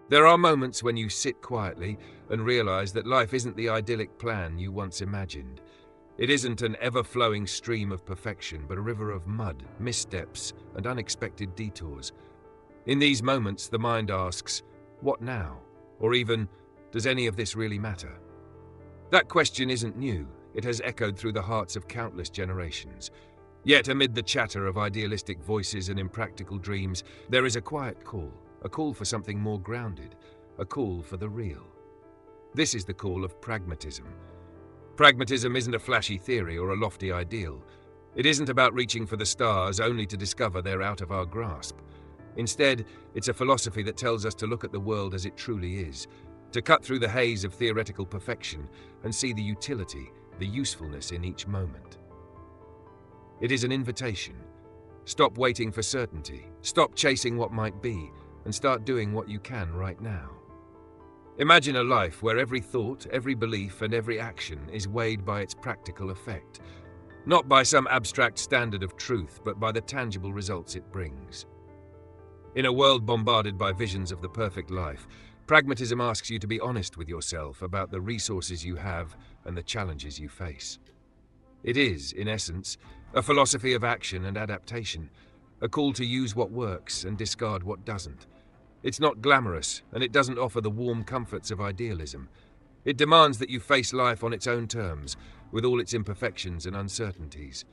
There are moments when you sit quietly and realize that life isn't the idyllic plan you once imagined. It isn't an ever-flowing stream of perfection, but a river of mud, missteps, and unexpected detours. In these moments, the mind asks, "What now?" Or even, "Does any of this really matter?" That question isn't new. It has echoed through the hearts of countless generations. Yet amid the chatter of idealistic voices and impractical dreams, there is a quiet call, a call for something more grounded, a call for the real. This is the call of pragmatism. Pragmatism isn't a flashy theory or a lofty ideal. It isn't about reaching for the stars only to discover they're out of our grasp. Instead, it's a philosophy that tells us to look at the world as it truly is, to cut through the haze of theoretical perfection and see the utility, the usefulness in each moment. It is an invitation. Stop waiting for certainty, stop chasing what might be, and start doing what you can right now. Imagine a life where every thought, every belief, and every action is weighed by its practical effect, not by some abstract standard of truth, but by the tangible results it brings. In a world bombarded by visions of the perfect life, pragmatism asks you to be honest with yourself about the resources you have and the challenges you face. It is, in essence, a philosophy of action and adaptation, a call to use what works and discard what doesn't. It's not glamorous, and it doesn't offer the warm comforts of idealism. It demands that you face life on its own terms, with all its imperfections and uncertainties.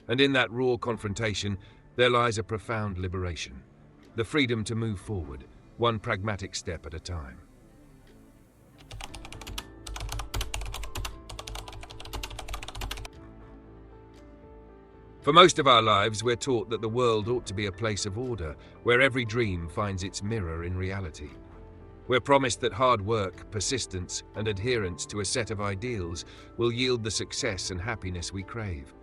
And in that raw confrontation, there lies a profound liberation, the freedom to move forward, one pragmatic step at a time. For most of our lives, we're taught that the world ought to be a place of order, where every dream finds its mirror in reality. We're promised that hard work, persistence, and adherence to a set of ideals will yield the success and happiness we crave.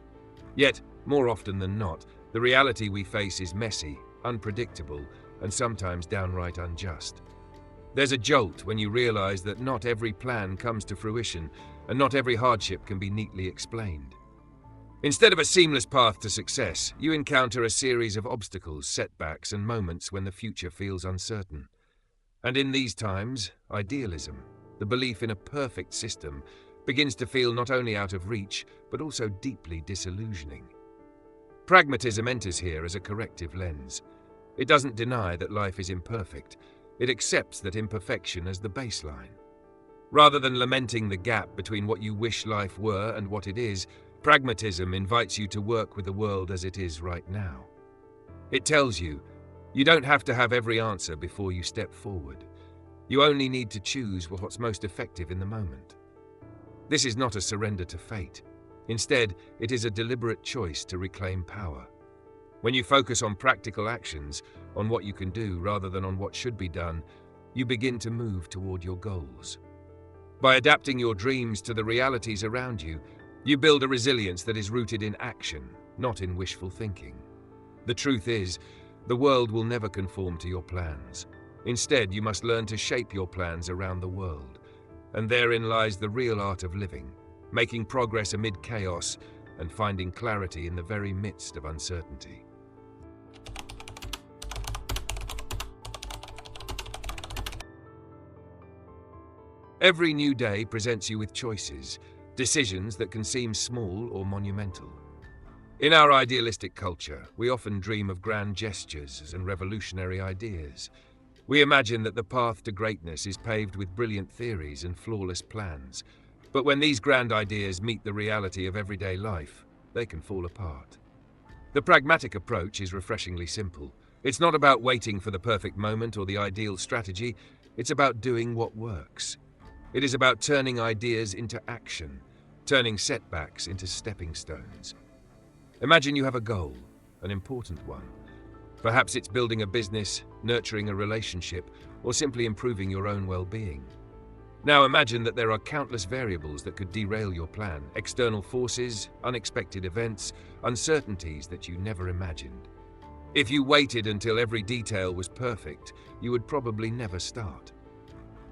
Yet, more often than not, the reality we face is messy, unpredictable, and sometimes downright unjust. There's a jolt when you realize that not every plan comes to fruition, and not every hardship can be neatly explained. Instead of a seamless path to success, you encounter a series of obstacles, setbacks, and moments when the future feels uncertain. And in these times, idealism, the belief in a perfect system, begins to feel not only out of reach, but also deeply disillusioning. Pragmatism enters here as a corrective lens. It doesn't deny that life is imperfect. It accepts that imperfection as the baseline. Rather than lamenting the gap between what you wish life were and what it is, pragmatism invites you to work with the world as it is right now. It tells you, you don't have to have every answer before you step forward. You only need to choose what's most effective in the moment. This is not a surrender to fate. Instead, it is a deliberate choice to reclaim power. When you focus on practical actions, on what you can do rather than on what should be done, you begin to move toward your goals. By adapting your dreams to the realities around you, you build a resilience that is rooted in action, not in wishful thinking. The truth is, the world will never conform to your plans. Instead, you must learn to shape your plans around the world. And therein lies the real art of living, making progress amid chaos and finding clarity in the very midst of uncertainty. Every new day presents you with choices, decisions that can seem small or monumental. In our idealistic culture, we often dream of grand gestures and revolutionary ideas. We imagine that the path to greatness is paved with brilliant theories and flawless plans. But when these grand ideas meet the reality of everyday life, they can fall apart. The pragmatic approach is refreshingly simple. It's not about waiting for the perfect moment or the ideal strategy. It's about doing what works. It is about turning ideas into action, turning setbacks into stepping stones. Imagine you have a goal, an important one. Perhaps it's building a business, nurturing a relationship, or simply improving your own well-being. Now imagine that there are countless variables that could derail your plan, external forces, unexpected events, uncertainties that you never imagined. If you waited until every detail was perfect, you would probably never start.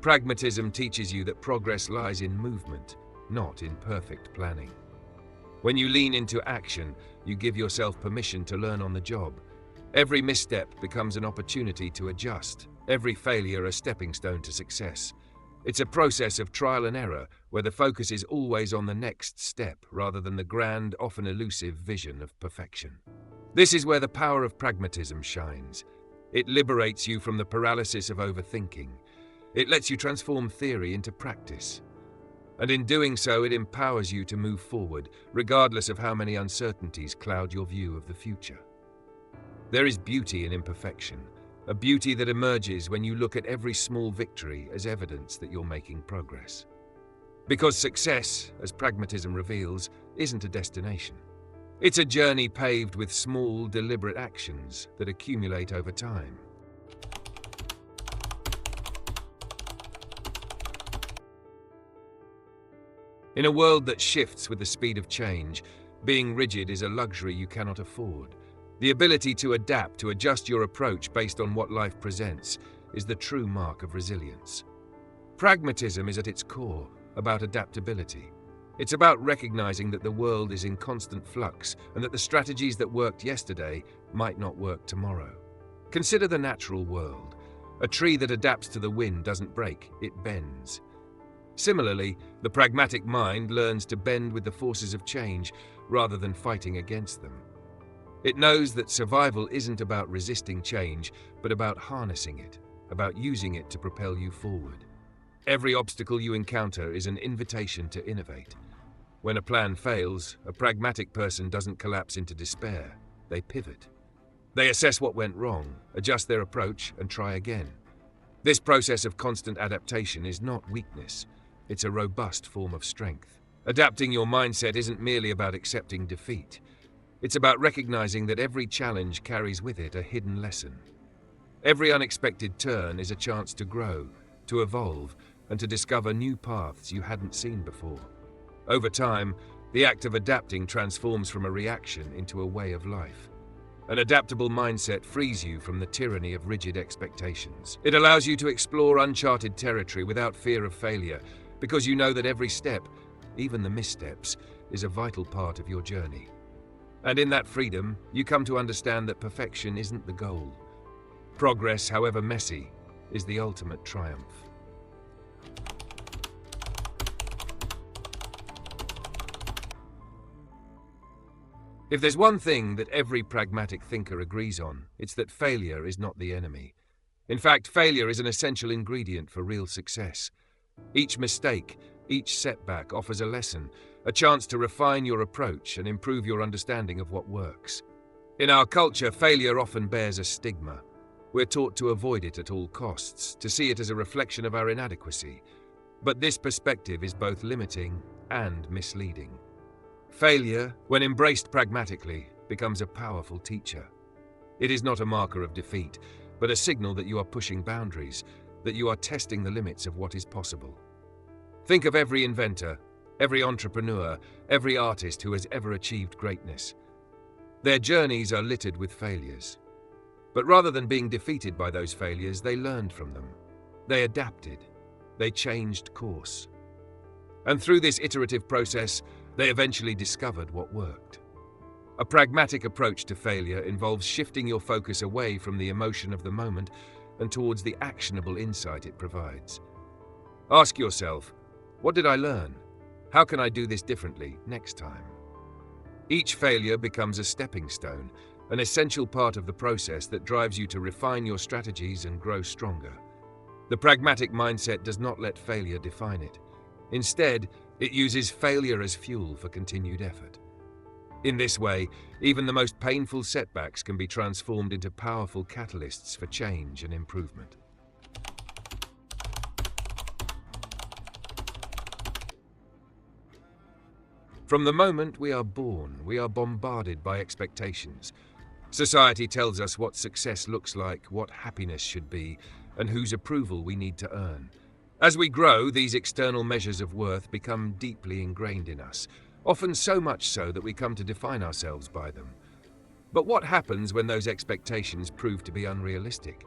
Pragmatism teaches you that progress lies in movement, not in perfect planning. When you lean into action, you give yourself permission to learn on the job. Every misstep becomes an opportunity to adjust, every failure a stepping stone to success. It's a process of trial and error where the focus is always on the next step rather than the grand, often elusive vision of perfection. This is where the power of pragmatism shines. It liberates you from the paralysis of overthinking. It lets you transform theory into practice. And in doing so, it empowers you to move forward, regardless of how many uncertainties cloud your view of the future. There is beauty in imperfection, a beauty that emerges when you look at every small victory as evidence that you're making progress. Because success, as pragmatism reveals, isn't a destination. It's a journey paved with small, deliberate actions that accumulate over time. In a world that shifts with the speed of change, being rigid is a luxury you cannot afford. The ability to adapt, to adjust your approach based on what life presents, is the true mark of resilience. Pragmatism is at its core about adaptability. It's about recognizing that the world is in constant flux and that the strategies that worked yesterday might not work tomorrow. Consider the natural world. A tree that adapts to the wind doesn't break, it bends. Similarly, the pragmatic mind learns to bend with the forces of change rather than fighting against them. It knows that survival isn't about resisting change, but about harnessing it, about using it to propel you forward. Every obstacle you encounter is an invitation to innovate. When a plan fails, a pragmatic person doesn't collapse into despair. They pivot. They assess what went wrong, adjust their approach, and try again. This process of constant adaptation is not weakness. It's a robust form of strength. Adapting your mindset isn't merely about accepting defeat. It's about recognizing that every challenge carries with it a hidden lesson. Every unexpected turn is a chance to grow, to evolve, and to discover new paths you hadn't seen before. Over time, the act of adapting transforms from a reaction into a way of life. An adaptable mindset frees you from the tyranny of rigid expectations. It allows you to explore uncharted territory without fear of failure, because you know that every step, even the missteps, is a vital part of your journey. And in that freedom, you come to understand that perfection isn't the goal. Progress, however messy, is the ultimate triumph. If there's one thing that every pragmatic thinker agrees on, it's that failure is not the enemy. In fact, failure is an essential ingredient for real success. Each mistake, each setback offers a lesson, a chance to refine your approach and improve your understanding of what works. In our culture, failure often bears a stigma. We're taught to avoid it at all costs, to see it as a reflection of our inadequacy. But this perspective is both limiting and misleading. Failure, when embraced pragmatically, becomes a powerful teacher. It is not a marker of defeat, but a signal that you are pushing boundaries, that you are testing the limits of what is possible. Think of every inventor, every entrepreneur, every artist who has ever achieved greatness. Their journeys are littered with failures. But rather than being defeated by those failures, they learned from them. They adapted. They changed course. And through this iterative process, they eventually discovered what worked. A pragmatic approach to failure involves shifting your focus away from the emotion of the moment and towards the actionable insight it provides. Ask yourself, what did I learn? How can I do this differently next time? Each failure becomes a stepping stone, an essential part of the process that drives you to refine your strategies and grow stronger. The pragmatic mindset does not let failure define it. Instead, it uses failure as fuel for continued effort. In this way, even the most painful setbacks can be transformed into powerful catalysts for change and improvement. From the moment we are born, we are bombarded by expectations. Society tells us what success looks like, what happiness should be, and whose approval we need to earn. As we grow, these external measures of worth become deeply ingrained in us, often so much so that we come to define ourselves by them. But what happens when those expectations prove to be unrealistic?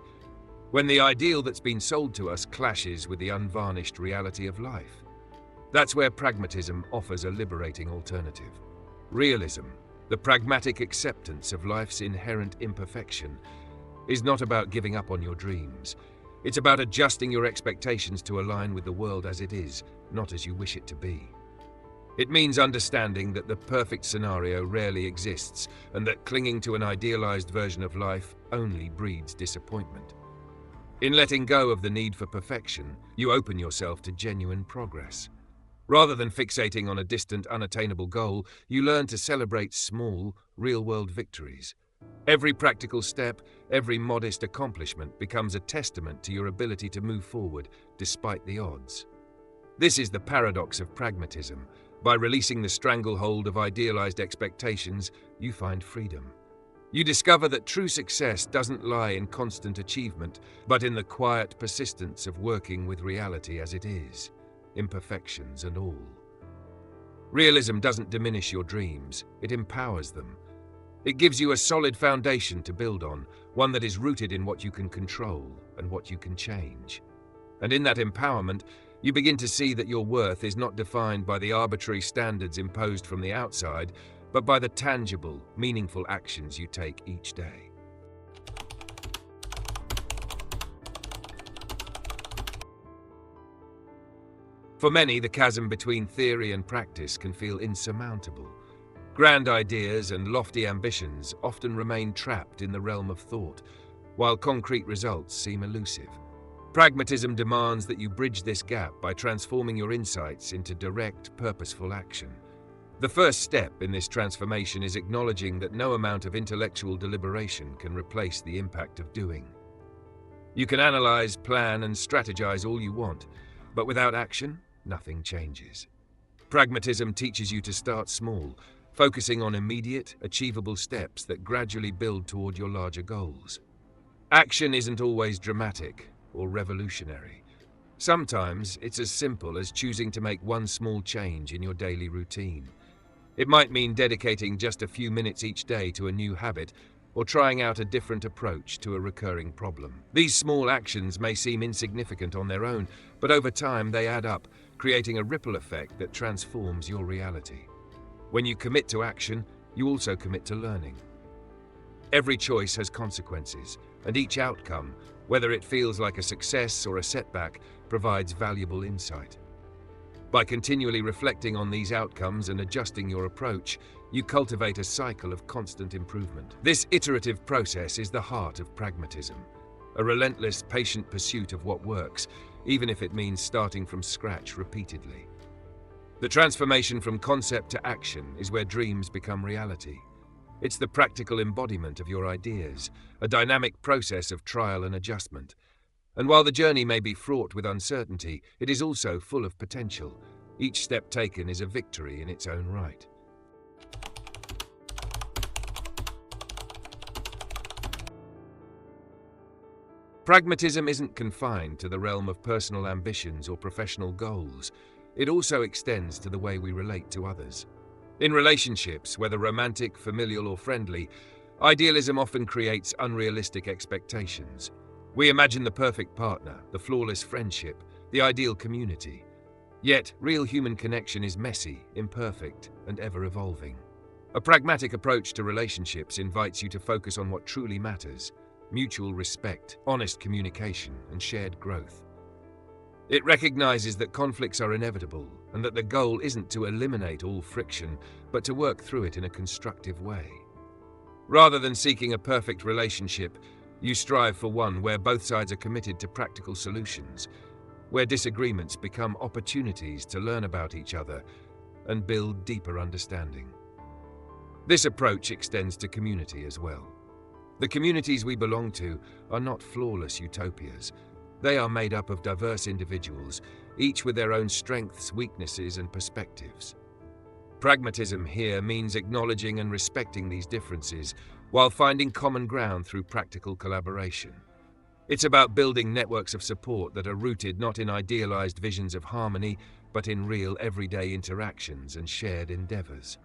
When the ideal that's been sold to us clashes with the unvarnished reality of life? That's where pragmatism offers a liberating alternative. Realism, the pragmatic acceptance of life's inherent imperfection, is not about giving up on your dreams. It's about adjusting your expectations to align with the world as it is, not as you wish it to be. It means understanding that the perfect scenario rarely exists, and that clinging to an idealized version of life only breeds disappointment. In letting go of the need for perfection, you open yourself to genuine progress. Rather than fixating on a distant, unattainable goal, you learn to celebrate small, real-world victories. Every practical step, every modest accomplishment becomes a testament to your ability to move forward despite the odds. This is the paradox of pragmatism. By releasing the stranglehold of idealized expectations, you find freedom. You discover that true success doesn't lie in constant achievement, but in the quiet persistence of working with reality as it is, imperfections and all. Realism doesn't diminish your dreams, it empowers them. It gives you a solid foundation to build on, one that is rooted in what you can control and what you can change. And in that empowerment, you begin to see that your worth is not defined by the arbitrary standards imposed from the outside, but by the tangible, meaningful actions you take each day. For many, the chasm between theory and practice can feel insurmountable. Grand ideas and lofty ambitions often remain trapped in the realm of thought, while concrete results seem elusive. Pragmatism demands that you bridge this gap by transforming your insights into direct, purposeful action. The first step in this transformation is acknowledging that no amount of intellectual deliberation can replace the impact of doing. You can analyze, plan, and strategize all you want, but without action, nothing changes. Pragmatism teaches you to start small, focusing on immediate, achievable steps that gradually build toward your larger goals. Action isn't always dramatic or revolutionary. Sometimes it's as simple as choosing to make one small change in your daily routine. It might mean dedicating just a few minutes each day to a new habit, or trying out a different approach to a recurring problem. These small actions may seem insignificant on their own, but over time they add up, creating a ripple effect that transforms your reality. When you commit to action, you also commit to learning. Every choice has consequences, and each outcome, whether it feels like a success or a setback, provides valuable insight. By continually reflecting on these outcomes and adjusting your approach, you cultivate a cycle of constant improvement. This iterative process is the heart of pragmatism, a relentless, patient pursuit of what works, even if it means starting from scratch repeatedly. The transformation from concept to action is where dreams become reality. It's the practical embodiment of your ideas, a dynamic process of trial and adjustment. And while the journey may be fraught with uncertainty, it is also full of potential. Each step taken is a victory in its own right. Pragmatism isn't confined to the realm of personal ambitions or professional goals. It also extends to the way we relate to others. In relationships, whether romantic, familial, or friendly, idealism often creates unrealistic expectations. We imagine the perfect partner, the flawless friendship, the ideal community. Yet, real human connection is messy, imperfect, and ever-evolving. A pragmatic approach to relationships invites you to focus on what truly matters: mutual respect, honest communication, and shared growth. It recognizes that conflicts are inevitable, and that the goal isn't to eliminate all friction, but to work through it in a constructive way. Rather than seeking a perfect relationship, you strive for one where both sides are committed to practical solutions, where disagreements become opportunities to learn about each other and build deeper understanding. This approach extends to community as well. The communities we belong to are not flawless utopias. They are made up of diverse individuals, each with their own strengths, weaknesses, and perspectives. Pragmatism here means acknowledging and respecting these differences while finding common ground through practical collaboration. It's about building networks of support that are rooted not in idealized visions of harmony, but in real everyday interactions and shared endeavors.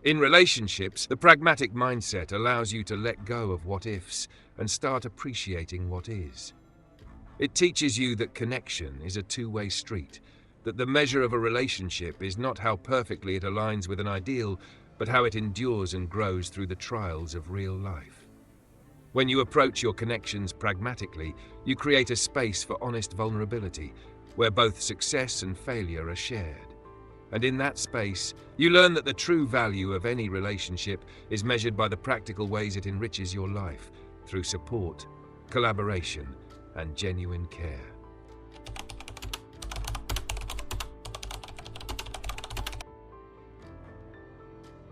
In relationships, the pragmatic mindset allows you to let go of what-ifs and start appreciating what is. It teaches you that connection is a two-way street, that the measure of a relationship is not how perfectly it aligns with an ideal, but how it endures and grows through the trials of real life. When you approach your connections pragmatically, you create a space for honest vulnerability, where both success and failure are shared. And in that space, you learn that the true value of any relationship is measured by the practical ways it enriches your life, through support, collaboration, and genuine care.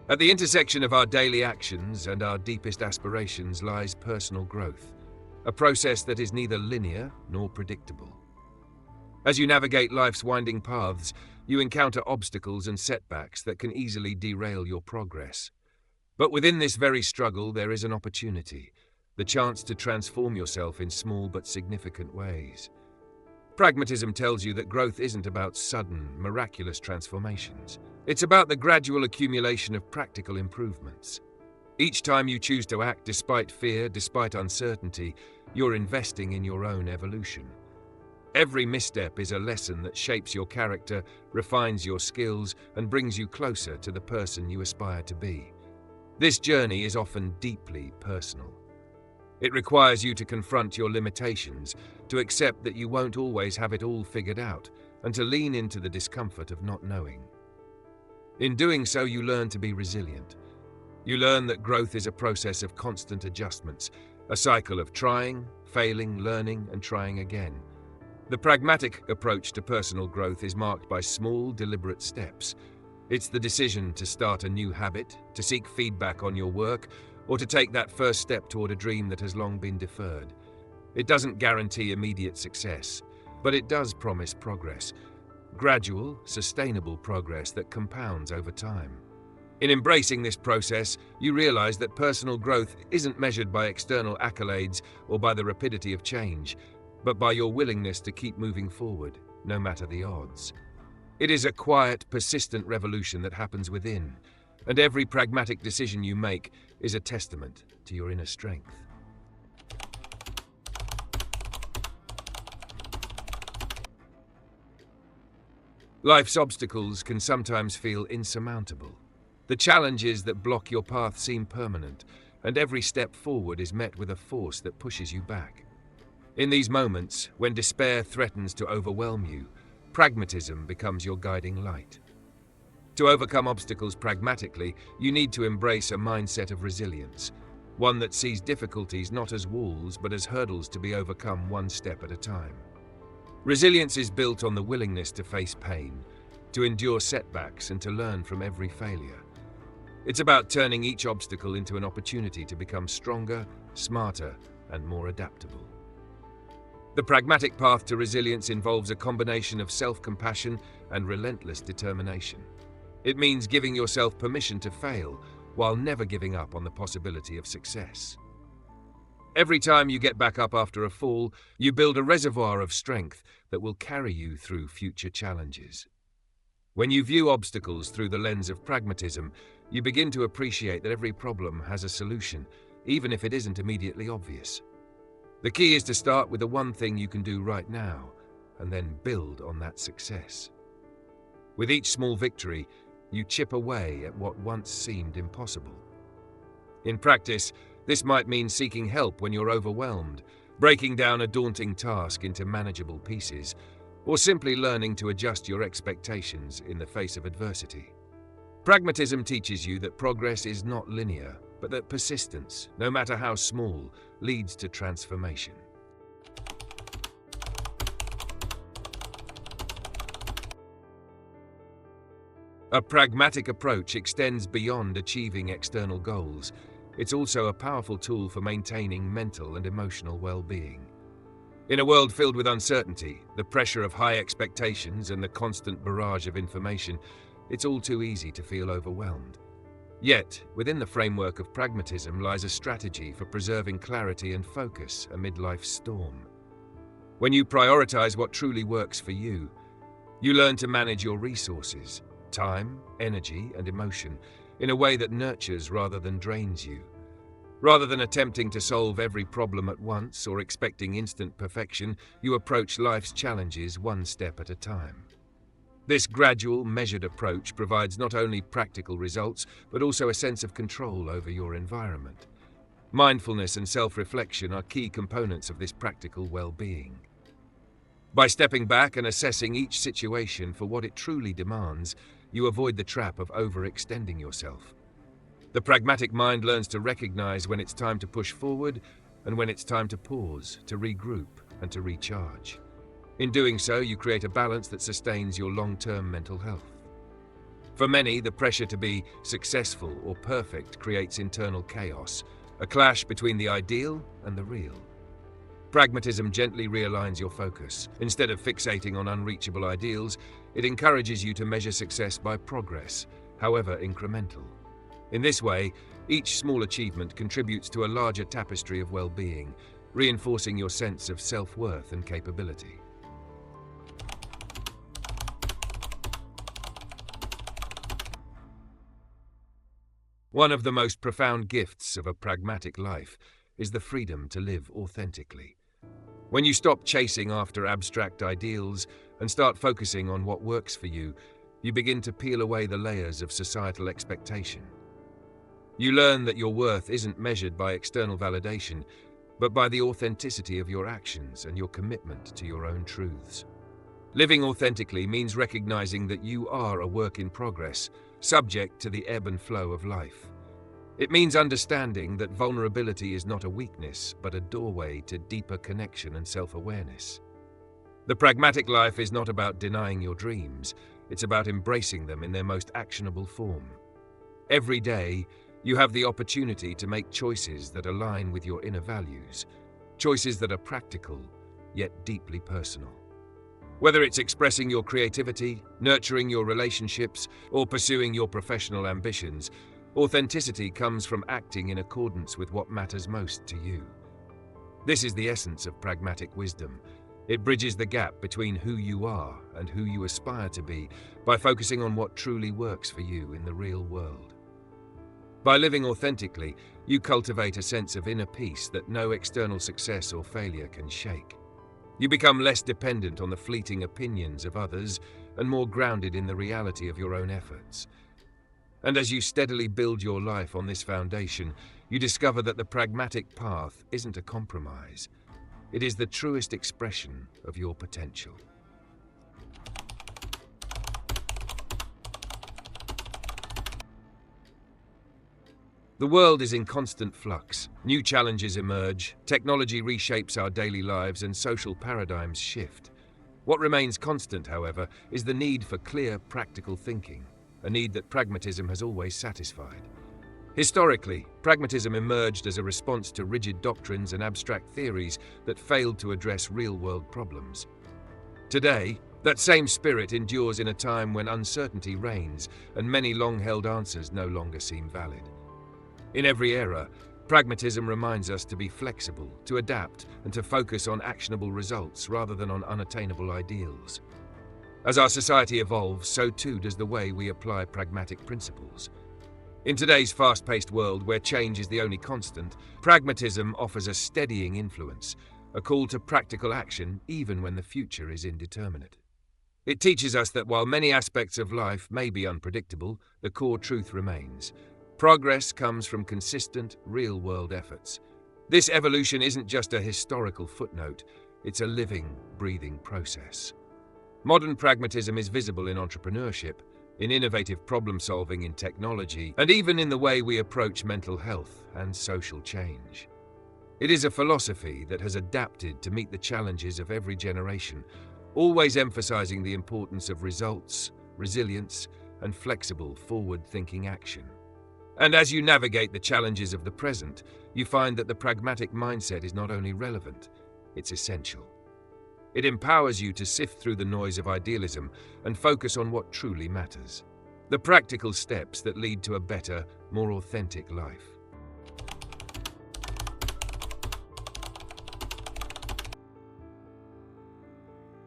At the intersection of our daily actions and our deepest aspirations lies personal growth, a process that is neither linear nor predictable. As you navigate life's winding paths, you encounter obstacles and setbacks that can easily derail your progress. But within this very struggle, there is an opportunity, the chance to transform yourself in small but significant ways. Pragmatism tells you that growth isn't about sudden, miraculous transformations. It's about the gradual accumulation of practical improvements. Each time you choose to act despite fear, despite uncertainty, you're investing in your own evolution. Every misstep is a lesson that shapes your character, refines your skills, and brings you closer to the person you aspire to be. This journey is often deeply personal. It requires you to confront your limitations, to accept that you won't always have it all figured out, and to lean into the discomfort of not knowing. In doing so, you learn to be resilient. You learn that growth is a process of constant adjustments, a cycle of trying, failing, learning, and trying again. The pragmatic approach to personal growth is marked by small, deliberate steps. It's the decision to start a new habit, to seek feedback on your work, or to take that first step toward a dream that has long been deferred. It doesn't guarantee immediate success, but it does promise progress. Gradual, sustainable progress that compounds over time. In embracing this process, you realize that personal growth isn't measured by external accolades or by the rapidity of change, but by your willingness to keep moving forward, no matter the odds. It is a quiet, persistent revolution that happens within, and every pragmatic decision you make is a testament to your inner strength. Life's obstacles can sometimes feel insurmountable. The challenges that block your path seem permanent, and every step forward is met with a force that pushes you back. In these moments, when despair threatens to overwhelm you, pragmatism becomes your guiding light. To overcome obstacles pragmatically, you need to embrace a mindset of resilience, one that sees difficulties not as walls but as hurdles to be overcome one step at a time. Resilience is built on the willingness to face pain, to endure setbacks, and to learn from every failure. It's about turning each obstacle into an opportunity to become stronger, smarter, and more adaptable. The pragmatic path to resilience involves a combination of self-compassion and relentless determination. It means giving yourself permission to fail while never giving up on the possibility of success. Every time you get back up after a fall, you build a reservoir of strength that will carry you through future challenges. When you view obstacles through the lens of pragmatism, you begin to appreciate that every problem has a solution, even if it isn't immediately obvious. The key is to start with the one thing you can do right now, and then build on that success. With each small victory, you chip away at what once seemed impossible. In practice, this might mean seeking help when you're overwhelmed, breaking down a daunting task into manageable pieces, or simply learning to adjust your expectations in the face of adversity. Pragmatism teaches you that progress is not linear, but that persistence, no matter how small, leads to transformation. A pragmatic approach extends beyond achieving external goals. It's also a powerful tool for maintaining mental and emotional well-being. In a world filled with uncertainty, the pressure of high expectations, and the constant barrage of information, it's all too easy to feel overwhelmed. Yet, within the framework of pragmatism lies a strategy for preserving clarity and focus amid life's storm. When you prioritize what truly works for you, you learn to manage your resources, time, energy, and emotion in a way that nurtures rather than drains you. Rather than attempting to solve every problem at once or expecting instant perfection, you approach life's challenges one step at a time. This gradual, measured approach provides not only practical results, but also a sense of control over your environment. Mindfulness and self-reflection are key components of this practical well-being. By stepping back and assessing each situation for what it truly demands, you avoid the trap of overextending yourself. The pragmatic mind learns to recognize when it's time to push forward and when it's time to pause, to regroup, and to recharge. In doing so, you create a balance that sustains your long-term mental health. For many, the pressure to be successful or perfect creates internal chaos, a clash between the ideal and the real. Pragmatism gently realigns your focus. Instead of fixating on unreachable ideals, it encourages you to measure success by progress, however incremental. In this way, each small achievement contributes to a larger tapestry of well-being, reinforcing your sense of self-worth and capability. One of the most profound gifts of a pragmatic life is the freedom to live authentically. When you stop chasing after abstract ideals and start focusing on what works for you, you begin to peel away the layers of societal expectation. You learn that your worth isn't measured by external validation, but by the authenticity of your actions and your commitment to your own truths. Living authentically means recognizing that you are a work in progress, subject to the ebb and flow of life. It means understanding that vulnerability is not a weakness, but a doorway to deeper connection and self-awareness. The pragmatic life is not about denying your dreams, it's about embracing them in their most actionable form. Every day, you have the opportunity to make choices that align with your inner values, choices that are practical, yet deeply personal. Whether it's expressing your creativity, nurturing your relationships, or pursuing your professional ambitions, authenticity comes from acting in accordance with what matters most to you. This is the essence of pragmatic wisdom. It bridges the gap between who you are and who you aspire to be by focusing on what truly works for you in the real world. By living authentically, you cultivate a sense of inner peace that no external success or failure can shake. You become less dependent on the fleeting opinions of others and more grounded in the reality of your own efforts. And as you steadily build your life on this foundation, you discover that the pragmatic path isn't a compromise. It is the truest expression of your potential. The world is in constant flux. New challenges emerge, technology reshapes our daily lives, and social paradigms shift. What remains constant, however, is the need for clear, practical thinking, a need that pragmatism has always satisfied. Historically, pragmatism emerged as a response to rigid doctrines and abstract theories that failed to address real-world problems. Today, that same spirit endures in a time when uncertainty reigns and many long-held answers no longer seem valid. In every era, pragmatism reminds us to be flexible, to adapt, and to focus on actionable results rather than on unattainable ideals. As our society evolves, so too does the way we apply pragmatic principles. In today's fast-paced world where change is the only constant, pragmatism offers a steadying influence, a call to practical action even when the future is indeterminate. It teaches us that while many aspects of life may be unpredictable, the core truth remains. Progress comes from consistent, real-world efforts. This evolution isn't just a historical footnote, it's a living, breathing process. Modern pragmatism is visible in entrepreneurship, in innovative problem-solving in technology, and even in the way we approach mental health and social change. It is a philosophy that has adapted to meet the challenges of every generation, always emphasizing the importance of results, resilience, and flexible, forward-thinking action. And as you navigate the challenges of the present, you find that the pragmatic mindset is not only relevant, it's essential. It empowers you to sift through the noise of idealism and focus on what truly matters. The practical steps that lead to a better, more authentic life.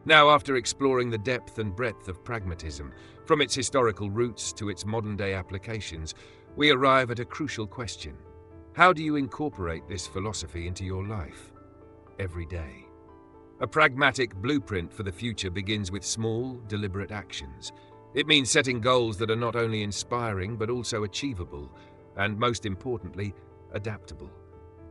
Now, after exploring the depth and breadth of pragmatism, from its historical roots to its modern-day applications, we arrive at a crucial question. How do you incorporate this philosophy into your life? Every day. A pragmatic blueprint for the future begins with small, deliberate actions. It means setting goals that are not only inspiring but also achievable, and most importantly, adaptable.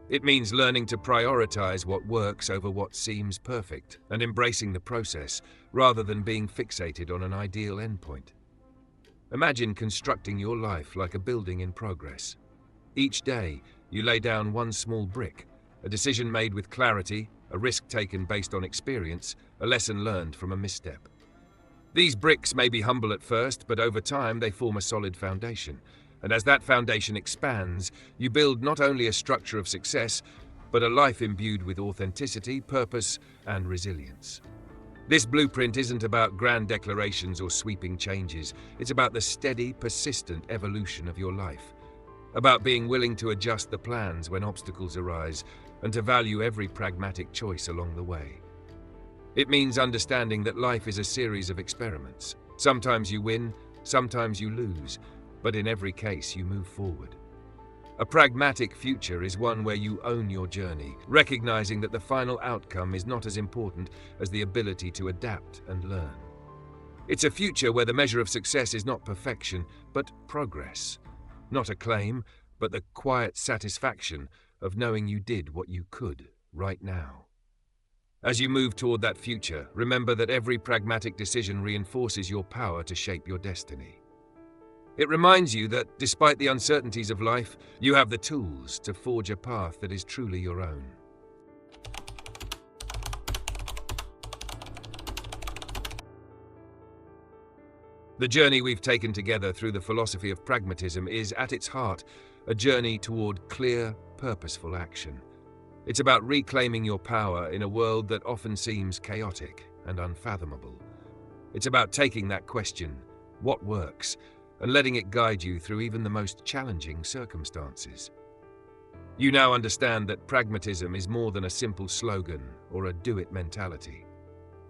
It means learning to prioritize what works over what seems perfect and embracing the process rather than being fixated on an ideal endpoint. Imagine constructing your life like a building in progress. Each day, you lay down one small brick, a decision made with clarity, a risk taken based on experience, a lesson learned from a misstep. These bricks may be humble at first, but over time they form a solid foundation. And as that foundation expands, you build not only a structure of success, but a life imbued with authenticity, purpose, and resilience. This blueprint isn't about grand declarations or sweeping changes. It's about the steady, persistent evolution of your life. About being willing to adjust the plans when obstacles arise and to value every pragmatic choice along the way. It means understanding that life is a series of experiments. Sometimes you win, sometimes you lose, but in every case you move forward. A pragmatic future is one where you own your journey, recognizing that the final outcome is not as important as the ability to adapt and learn. It's a future where the measure of success is not perfection, but progress. Not acclaim, but the quiet satisfaction of knowing you did what you could right now. As you move toward that future, remember that every pragmatic decision reinforces your power to shape your destiny. It reminds you that, despite the uncertainties of life, you have the tools to forge a path that is truly your own. The journey we've taken together through the philosophy of pragmatism is, at its heart, a journey toward clear, purposeful action. It's about reclaiming your power in a world that often seems chaotic and unfathomable. It's about taking that question, what works, and letting it guide you through even the most challenging circumstances. You now understand that pragmatism is more than a simple slogan or a do-it mentality.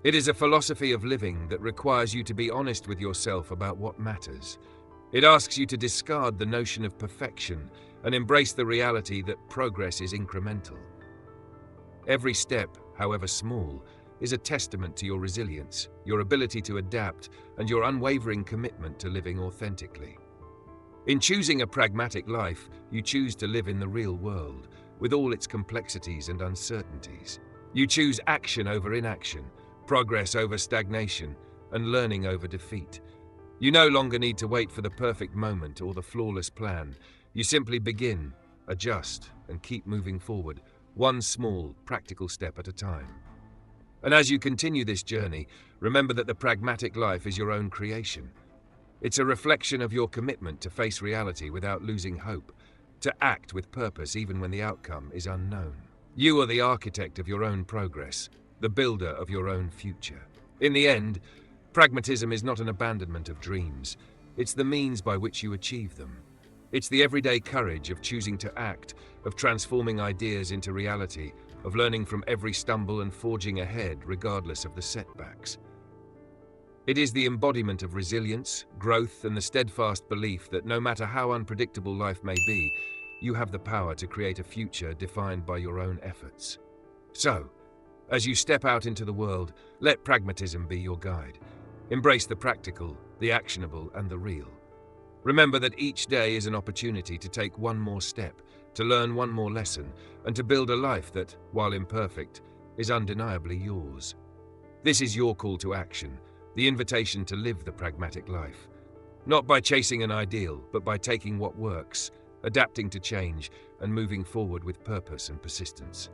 It is a philosophy of living that requires you to be honest with yourself about what matters. It asks you to discard the notion of perfection and embrace the reality that progress is incremental. Every step, however small, is a testament to your resilience, your ability to adapt, and your unwavering commitment to living authentically. In choosing a pragmatic life, you choose to live in the real world, with all its complexities and uncertainties. You choose action over inaction, progress over stagnation, and learning over defeat. You no longer need to wait for the perfect moment or the flawless plan. You simply begin, adjust, and keep moving forward, one small, practical step at a time. And as you continue this journey, remember that the pragmatic life is your own creation. It's a reflection of your commitment to face reality without losing hope, to act with purpose even when the outcome is unknown. You are the architect of your own progress, the builder of your own future. In the end, pragmatism is not an abandonment of dreams. It's the means by which you achieve them. It's the everyday courage of choosing to act, of transforming ideas into reality, of learning from every stumble and forging ahead regardless of the setbacks. It is the embodiment of resilience, growth, and the steadfast belief that no matter how unpredictable life may be, you have the power to create a future defined by your own efforts. So, as you step out into the world, let pragmatism be your guide. Embrace the practical, the actionable, and the real. Remember that each day is an opportunity to take one more step, to learn one more lesson, and to build a life that, while imperfect, is undeniably yours. This is your call to action, the invitation to live the pragmatic life. Not by chasing an ideal, but by taking what works, adapting to change, and moving forward with purpose and persistence.